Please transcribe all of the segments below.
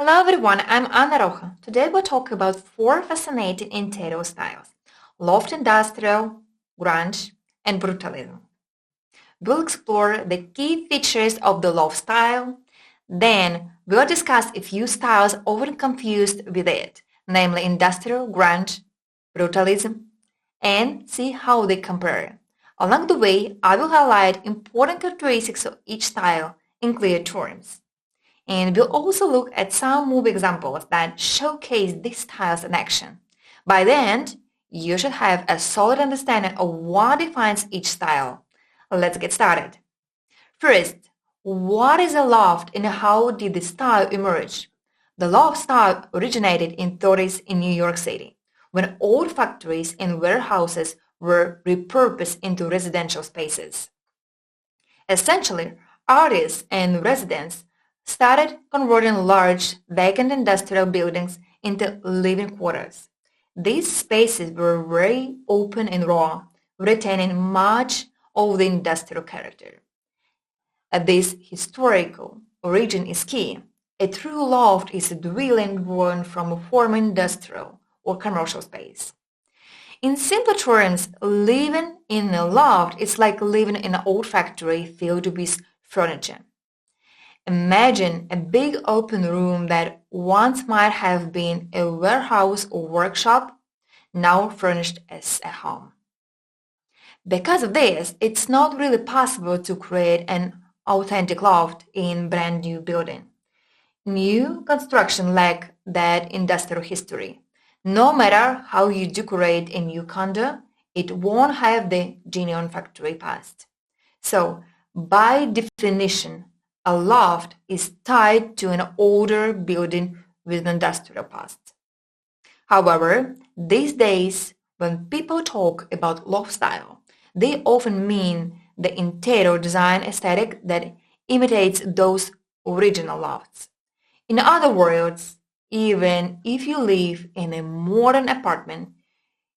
Hello everyone, I'm Anna Roja. Today we'll talk about four fascinating interior styles: Loft Industrial, Grunge, and Brutalism. We'll explore the key features of the Loft style. Then we'll discuss a few styles often confused with it, namely Industrial, Grunge, Brutalism, and see how they compare. Along the way, I will highlight important characteristics of each style in clear terms. And we'll also look at some movie examples that showcase these styles in action. By the end, you should have a solid understanding of what defines each style. Let's get started. First, what is a loft and how did the style emerge? The loft style originated in 30s in New York City, when old factories and warehouses were repurposed into residential spaces. Essentially, artists and residents started converting large, vacant industrial buildings into living quarters. These spaces were very open and raw, retaining much of the industrial character. This historical origin is key. A true loft is a dwelling born from a former industrial or commercial space. In simple terms, living in a loft is like living in an old factory filled with furniture. Imagine a big open room that once might have been a warehouse or workshop, now furnished as a home. Because of this, it's not really possible to create an authentic loft in brand new building. New construction lack that industrial history. No matter how you decorate a new condo, it won't have the genuine factory past. So, by definition, a loft is tied to an older building with an industrial past. However, these days, when people talk about loft style, they often mean the interior design aesthetic that imitates those original lofts. In other words, even if you live in a modern apartment,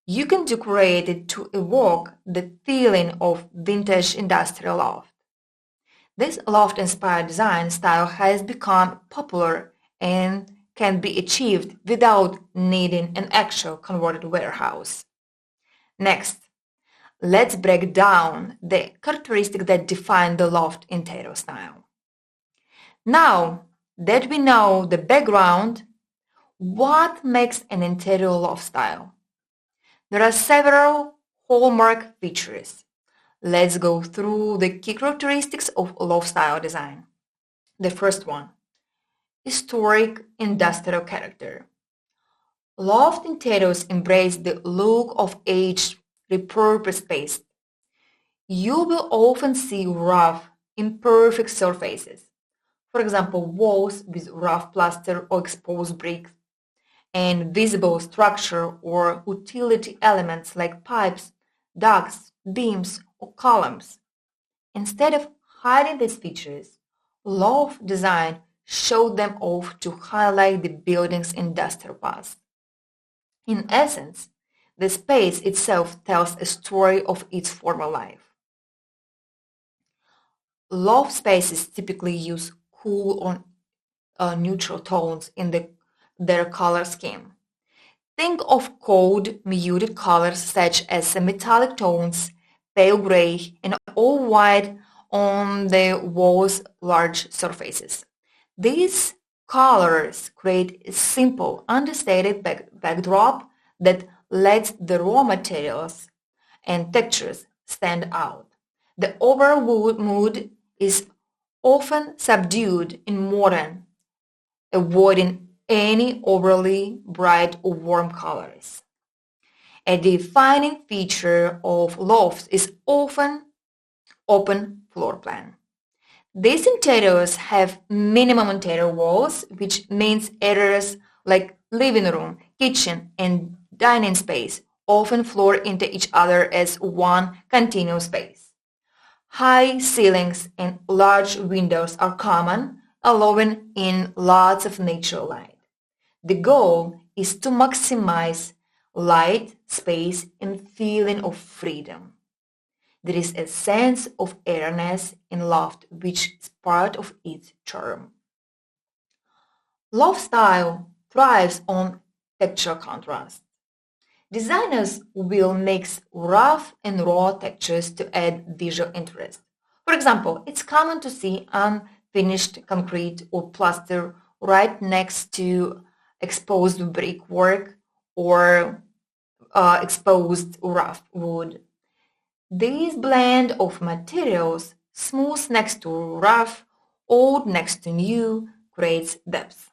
you can decorate it to evoke the feeling of vintage industrial loft. This loft-inspired design style has become popular and can be achieved without needing an actual converted warehouse. Next, let's break down the characteristics that define the loft interior style. Now that we know the background, what makes an interior loft style? There are several hallmark features. Let's go through the key characteristics of loft style design. The first one, historic industrial character. Loft interiors embrace the look of aged, repurposed space. You will often see rough, imperfect surfaces. For example, walls with rough plaster or exposed bricks, and visible structure or utility elements like pipes, ducts, beams, or columns. Instead of hiding these features, loft design showed them off to highlight the building's industrial past. In essence, the space itself tells a story of its former life. Loft spaces typically use cool or neutral tones in their color scheme. Think of cold, muted colors such as metallic tones, pale gray, and all white on the wall's large surfaces. These colors create a simple, understated backdrop that lets the raw materials and textures stand out. The overall mood is often subdued and modern, avoiding any overly bright or warm colors. A defining feature of lofts is often open floor plan. These interiors have minimum interior walls, which means areas like living room, kitchen, and dining space often floor into each other as one continuous space. High ceilings and large windows are common, allowing in lots of natural light. The goal is to maximize light, space, and feeling of freedom. There is a sense of airiness in loft which is part of its charm. Loft style thrives on texture contrast. Designers will mix rough and raw textures to add visual interest. For example, it's common to see unfinished concrete or plaster right next to exposed brickwork or exposed rough wood. This blend of materials, smooth next to rough, old next to new, creates depth.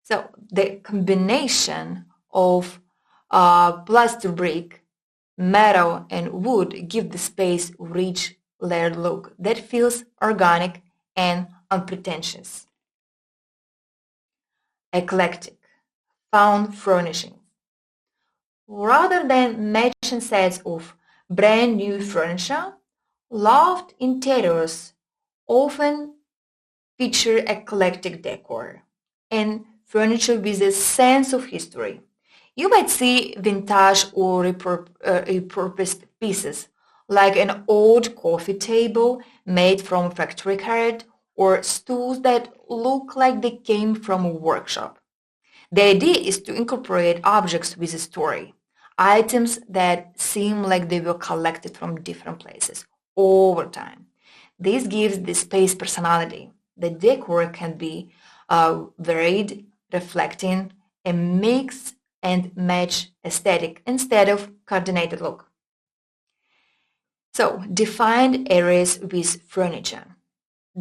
So the combination of plaster brick, metal, and wood give the space rich, layered look that feels organic and unpretentious. Eclectic, found furnishing. Rather than matching sets of brand new furniture, loft interiors often feature eclectic decor and furniture with a sense of history. You might see vintage or repurposed pieces, like an old coffee table made from factory carrot or stools that look like they came from a workshop. The idea is to incorporate objects with a story, items that seem like they were collected from different places over time. This gives the space personality. The decor can be varied, reflecting a mix and match aesthetic instead of coordinated look. So, defined areas with furniture.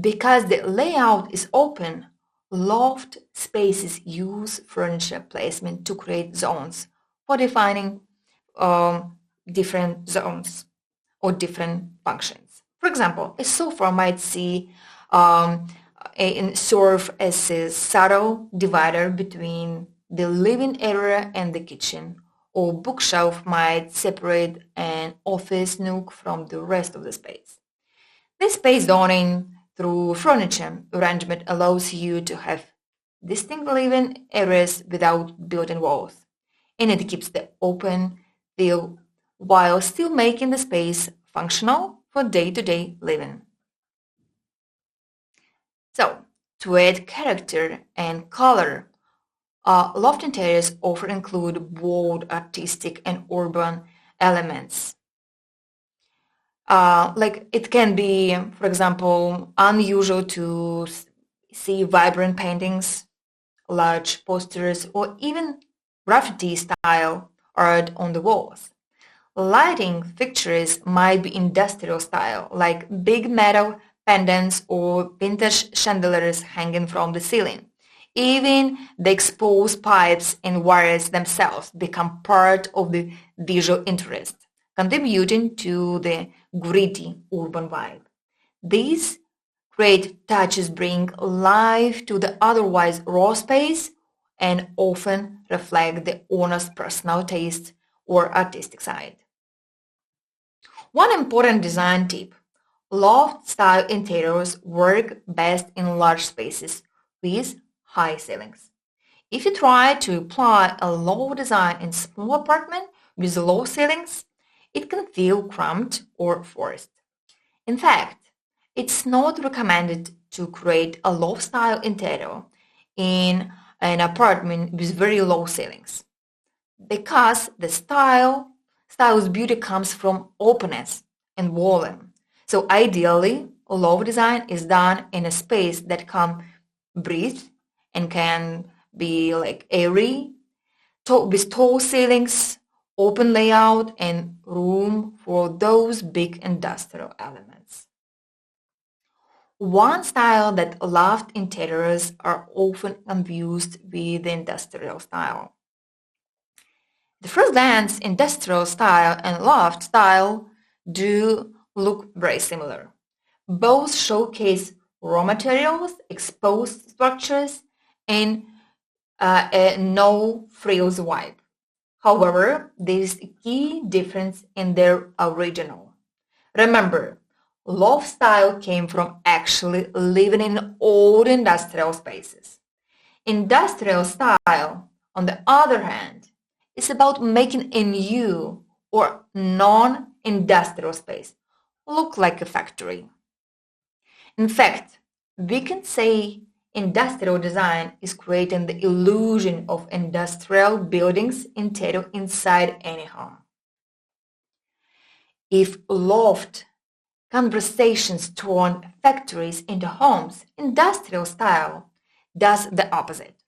Because the layout is open, loft spaces use furniture placement to create zones for defining different zones or different functions. For example, a sofa might um, serve as a subtle divider between the living area and the kitchen, or bookshelf might separate an office nook from the rest of the space. This space zoning through furniture arrangement allows you to have distinct living areas without built-in walls, and it keeps the open feel while still making the space functional for day-to-day living. So, to add character and color, loft interiors often include bold, artistic, and urban elements. Like it can be, for example, unusual to see vibrant paintings, large posters, or even graffiti style art on the walls. Lighting fixtures might be industrial style, like big metal pendants or vintage chandeliers hanging from the ceiling. Even the exposed pipes and wires themselves become part of the visual interest, contributing to the gritty urban vibe. These great touches bring life to the otherwise raw space and often reflect the owner's personal taste or artistic side. One important design tip: loft-style interiors work best in large spaces with high ceilings. If you try to apply a low design in small apartment with low ceilings, it can feel cramped or forced. In fact, it's not recommended to create a loft-style interior in an apartment with very low ceilings because the style's beauty comes from openness and volume. So ideally, loft design is done in a space that can breathe and can be like airy, with tall ceilings, open layout, and room for those big industrial elements. One style that loft interiors are often confused with the industrial style. The first glance, industrial style and loft style do look very similar. Both showcase raw materials, exposed structures, and a no-frills vibe. However, there is a key difference in their original. Remember, loft style came from actually living in old industrial spaces. Industrial style, on the other hand, is about making a new or non-industrial space look like a factory. In fact, we can say Industrial design is creating the illusion of industrial buildings inside any home. If Loft conversations turn factories into homes, industrial style does the opposite.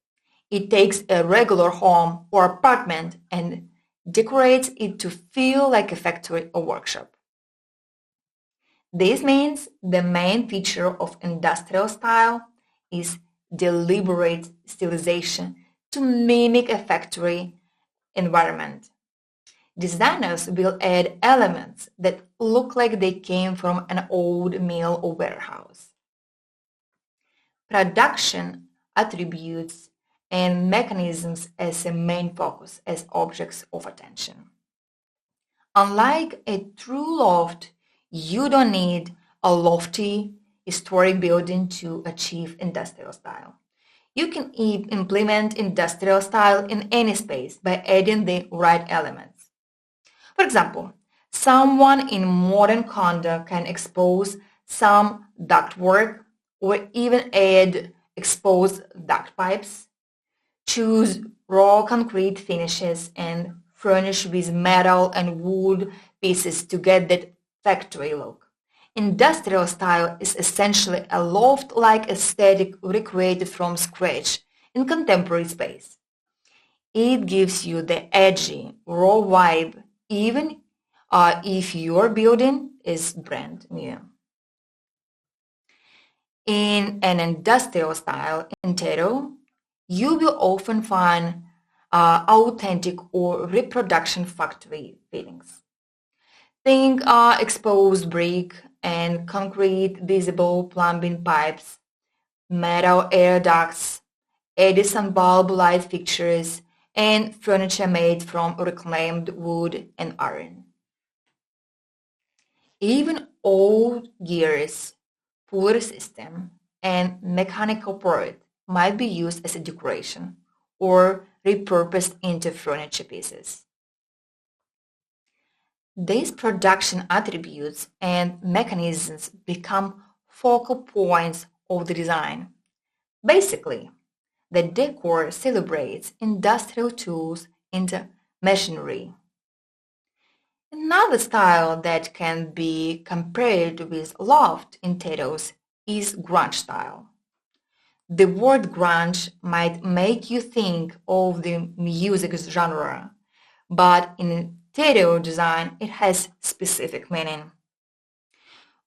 It takes a regular home or apartment and decorates it to feel like a factory or workshop. This means the main feature of industrial style is deliberate stylization to mimic a factory environment. Designers will add elements that look like they came from an old mill or warehouse. Production attributes and mechanisms as a main focus as objects of attention. Unlike a true loft, you don't need a lofty historic building to achieve industrial style. You can implement industrial style in any space by adding the right elements. For example, someone in modern condo can expose some ductwork or even add exposed duct pipes, choose raw concrete finishes, and furnish with metal and wood pieces to get that factory look. Industrial style is essentially a loft-like aesthetic recreated from scratch in contemporary space. It gives you the edgy, raw vibe even if your building is brand new. In an industrial style interior, you will often find authentic or reproduction factory feelings. Think exposed brick and concrete visible plumbing pipes, metal air ducts, Edison bulb light fixtures, and furniture made from reclaimed wood and iron. Even old gears, pulley system, and mechanical part might be used as a decoration or repurposed into furniture pieces. These production attributes and mechanisms become focal points of the design. Basically, the decor celebrates industrial tools and machinery. Another style that can be compared with loft interiors is grunge style. The word grunge might make you think of the music genre, but in interior design it has specific meaning.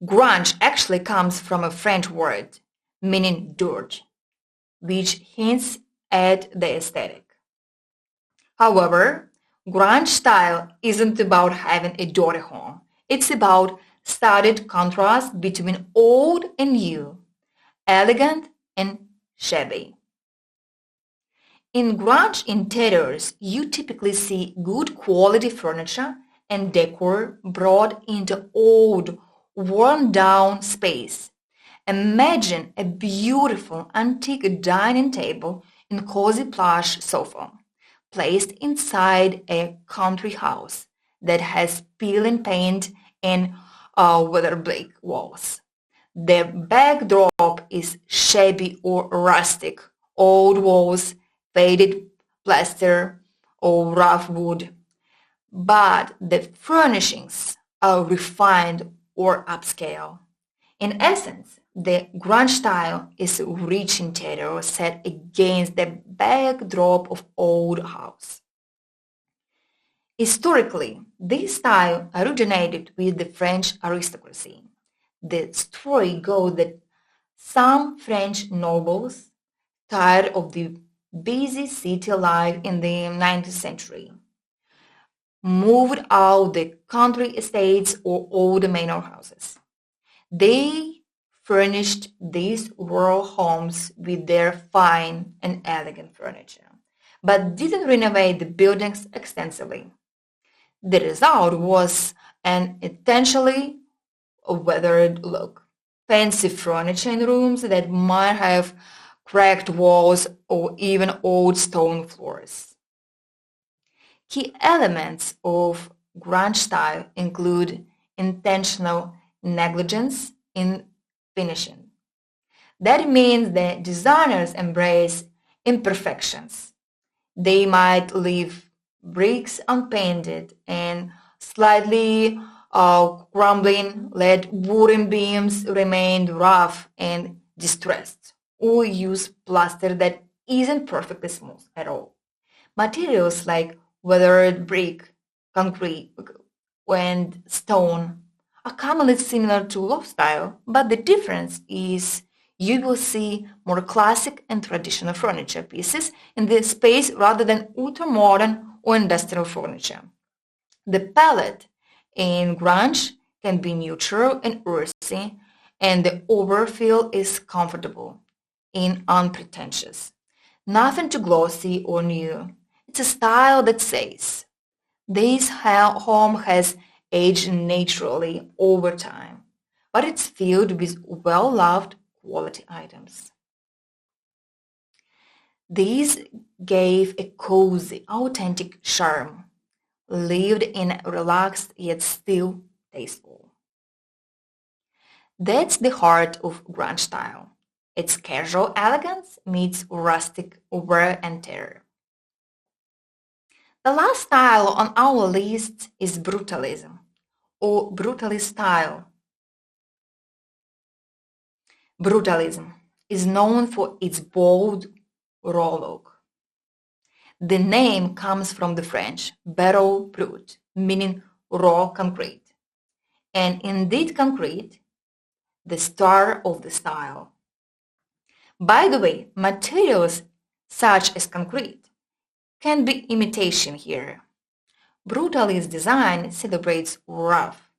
Grunge actually comes from a French word meaning dirt, which hints at the aesthetic. However, grunge style isn't about having a dirty home. It's about studied contrast between old and new, elegant and shabby. In grunge interiors, you typically see good quality furniture and decor brought into old, worn-down space. Imagine a beautiful antique dining table and cozy plush sofa placed inside a country house that has peeling paint and weather-bleak walls. The backdrop is shabby or rustic, old walls, faded plaster, or rough wood, but the furnishings are refined or upscale. In essence, the grunge style is a rich interior set against the backdrop of old house. Historically, this style originated with the French aristocracy. The story goes that some French nobles, tired of the busy city life in the 19th century, moved out the country estates or old manor houses. They furnished these rural homes with their fine and elegant furniture, but didn't renovate the buildings extensively. The result was an intentionally weathered look. Fancy furniture in rooms that might have cracked walls or even old stone floors. Key elements of grunge style include intentional negligence in finishing. That means that designers embrace imperfections. They might leave bricks unpainted and slightly crumbling, let wooden beams remain rough and distressed, or use plaster that isn't perfectly smooth at all. Materials like weathered brick, concrete, and stone are commonly similar to loft style, but the difference is you will see more classic and traditional furniture pieces in this space rather than ultra-modern or industrial furniture. The palette in grunge can be neutral and earthy, and the overfill is comfortable and unpretentious. Nothing too glossy or new. It's a style that says, this home has aged naturally over time, but it's filled with well-loved quality items. These gave a cozy, authentic charm, lived in relaxed yet still tasteful. That's the heart of grunge style. It's casual elegance meets rustic wear and tear. The last style on our list is brutalism, or brutalist style. Brutalism is known for its bold, raw look. The name comes from the French "barreau brut", meaning raw concrete, and indeed concrete, the star of the style. By the way, materials such as concrete can be imitation here. Brutalist design celebrates rough,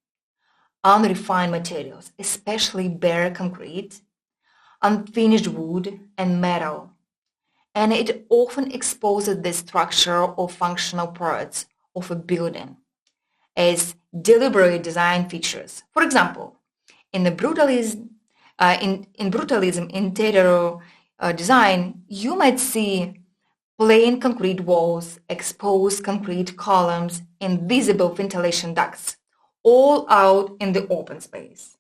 unrefined materials, especially bare concrete, unfinished wood, and metal, and it often exposes the structure or functional parts of a building as deliberate design features. For example, in the brutalism interior design, you might see plain concrete walls, exposed concrete columns, and visible ventilation ducts, all out in the open space.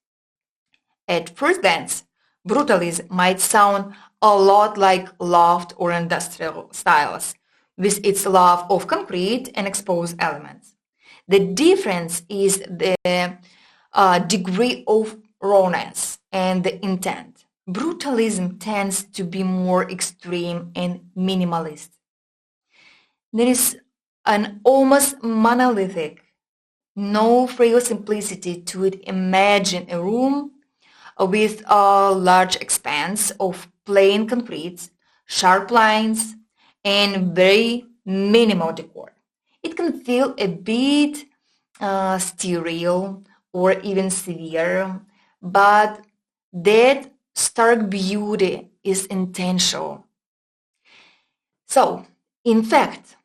At first glance, brutalism might sound a lot like loft or industrial styles, with its love of concrete and exposed elements. The difference is the degree of rawness and the intent. Brutalism tends to be more extreme and minimalist. There is an almost monolithic, no frail simplicity to it. Imagine a room with a large expanse of plain concrete, sharp lines, and very minimal decor. It can feel a bit sterile or even severe, but that stark beauty is intentional. So, in fact,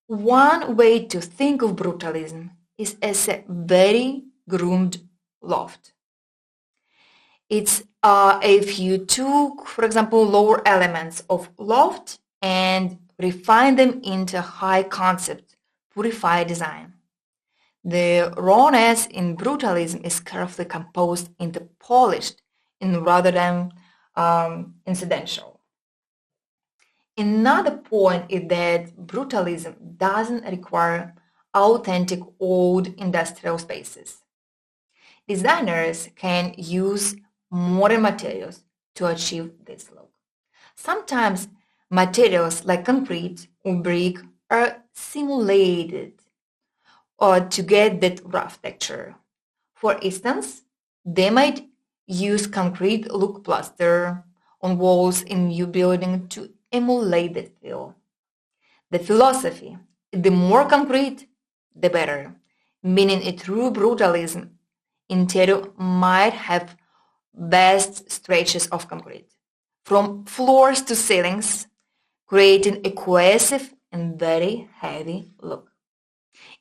one way to think of brutalism is as a very groomed loft. It's if you took, for example, lower elements of loft and refined them into high concept, purified design. The rawness in brutalism is carefully composed into polished and rather than incidental. Another point is that brutalism doesn't require authentic old industrial spaces. Designers can use modern materials to achieve this look. Sometimes materials like concrete or brick are simulated or to get that rough texture. For instance, they might use concrete look plaster on walls in new building to emulate that feel. The philosophy, the more concrete, the better, meaning a true brutalism interior might have vast stretches of concrete, from floors to ceilings, creating a cohesive and very heavy look.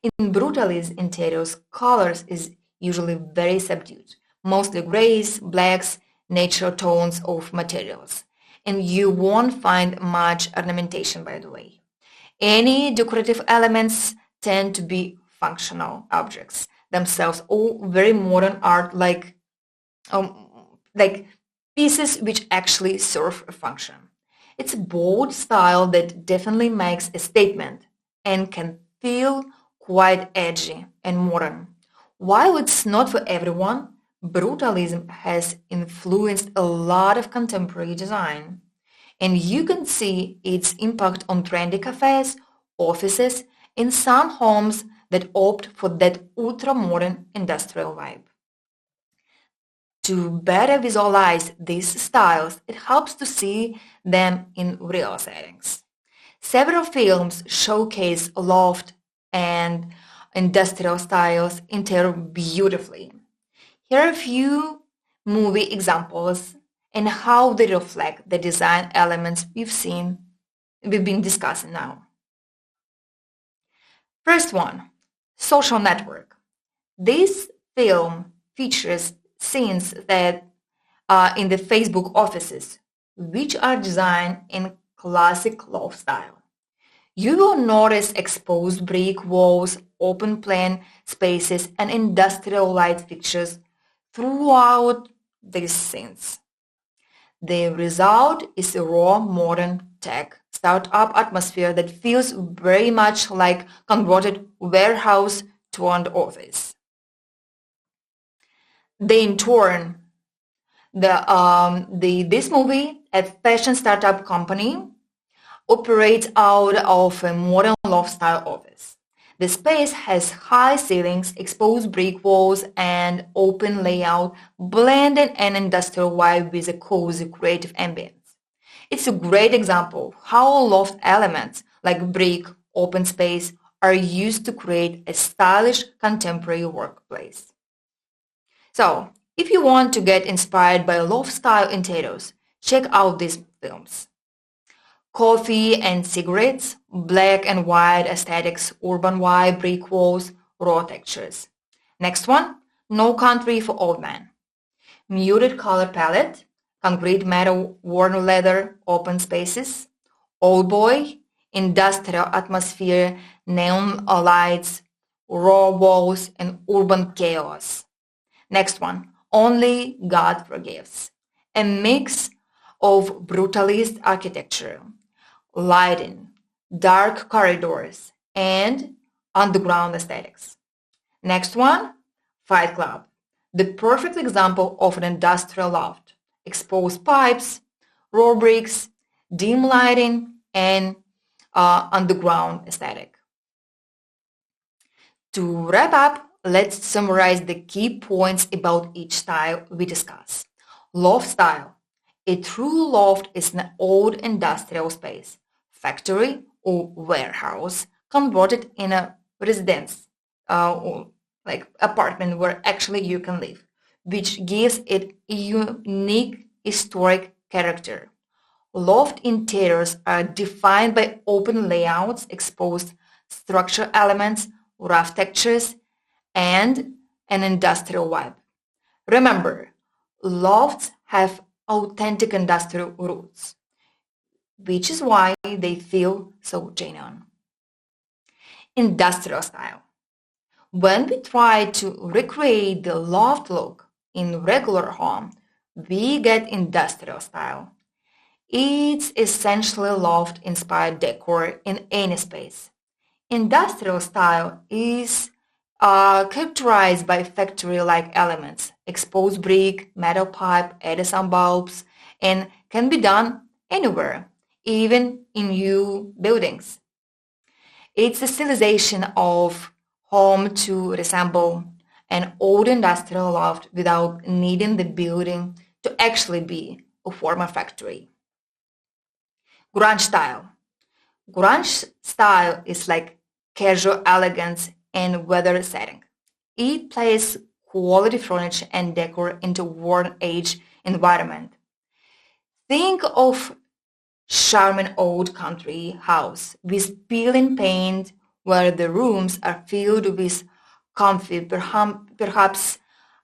In brutalist interiors, colors is usually very subdued, mostly grays, blacks, natural tones of materials. And you won't find much ornamentation, by the way. Any decorative elements tend to be functional objects themselves, or very modern art like pieces which actually serve a function. It's a bold style that definitely makes a statement and can feel quite edgy and modern. While it's not for everyone, brutalism has influenced a lot of contemporary design. And you can see its impact on trendy cafes, offices, and some homes that opt for that ultra-modern industrial vibe. To better visualize these styles, it helps to see them in real settings. Several films showcase loft and industrial styles inter beautifully. Here are a few movie examples and how they reflect the design elements we've been discussing now. First one, Social Network. This film features scenes that are in the Facebook offices, which are designed in classic loft style. You will notice exposed brick walls, open plan spaces, and industrial light fixtures throughout these scenes. The result is a raw, modern tech startup atmosphere that feels very much like converted warehouse turned office. They in turn, this movie, a fashion startup company, operates out of a modern loft-style office. The space has high ceilings, exposed brick walls, and open layout, blending an industrial vibe with a cozy, creative ambience. It's a great example of how loft elements like brick, open space are used to create a stylish contemporary workplace. So, if you want to get inspired by loft-style interiors, check out these films. Coffee and cigarettes, black and white aesthetics, urban vibe, brick walls, raw textures. Next one, No Country for Old Men. Muted color palette, concrete metal, worn leather, open spaces. Old Boy, industrial atmosphere, neon lights, raw walls, and urban chaos. Next one, Only God Forgives. A mix of brutalist architecture, lighting, dark corridors, and underground aesthetics. Next one, Fight Club. The perfect example of an industrial loft. Exposed pipes, raw bricks, dim lighting, and underground aesthetic. To wrap up, let's summarize the key points about each style we discuss. Loft style. A true loft is an old industrial space, factory or warehouse converted in a residence, or like apartment where actually you can live, which gives it a unique historic character. Loft interiors are defined by open layouts, exposed structural elements, rough textures, and an industrial vibe. Remember, lofts have authentic industrial roots, which is why they feel so genuine. Industrial style. When we try to recreate the loft look in regular home, we get industrial style. It's essentially loft-inspired decor in any space. Industrial style is characterized by factory-like elements, exposed brick, metal pipe, Edison bulbs, and can be done anywhere, even in new buildings. It's the stylization of home to resemble an old industrial loft without needing the building to actually be a former factory. Grunge style. Grunge style is like casual elegance and weather setting. It places quality furniture and decor into worn age environment. Think of charming old country house with peeling paint where the rooms are filled with comfy, perhaps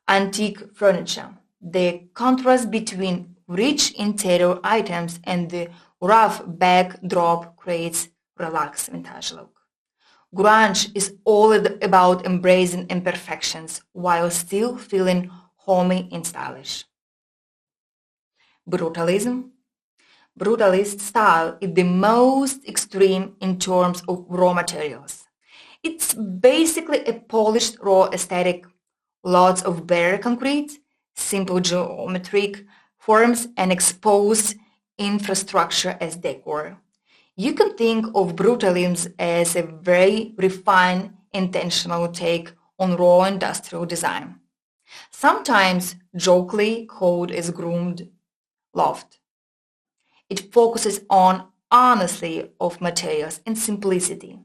antique furniture. The contrast between rich interior items and the rough backdrop creates relaxed vintage look. Grunge is all about embracing imperfections while still feeling homey and stylish. Brutalism. Brutalist style is the most extreme in terms of raw materials. It's basically a polished raw aesthetic, lots of bare concrete, simple geometric forms, and exposed infrastructure as decor. You can think of brutalism as a very refined, intentional take on raw industrial design, sometimes jokingly called as groomed loft. It focuses on honesty of materials and simplicity,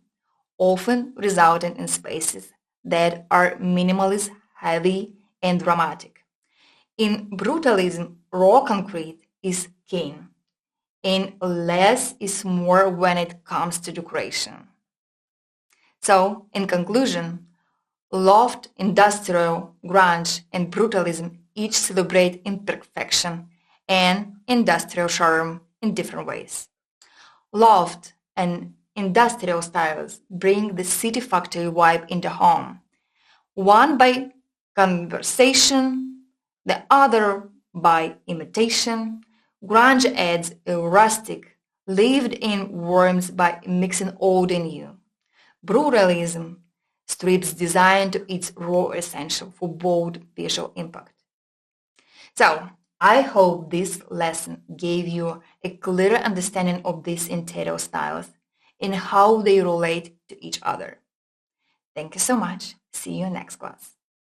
often resulting in spaces that are minimalist, heavy, and dramatic. In brutalism, raw concrete is king, and less is more when it comes to decoration. So, in conclusion, Loft, industrial, grunge, and brutalism each celebrate imperfection and industrial charm in different ways. Loft and industrial styles bring the city factory vibe into home, one by conversation, the other by imitation. Grunge adds a rustic, lived-in warmth by mixing old and new. Brutalism strips design to its raw essential for bold visual impact. So, I hope this lesson gave you a clearer understanding of these interior styles and how they relate to each other. Thank you so much. See you next class.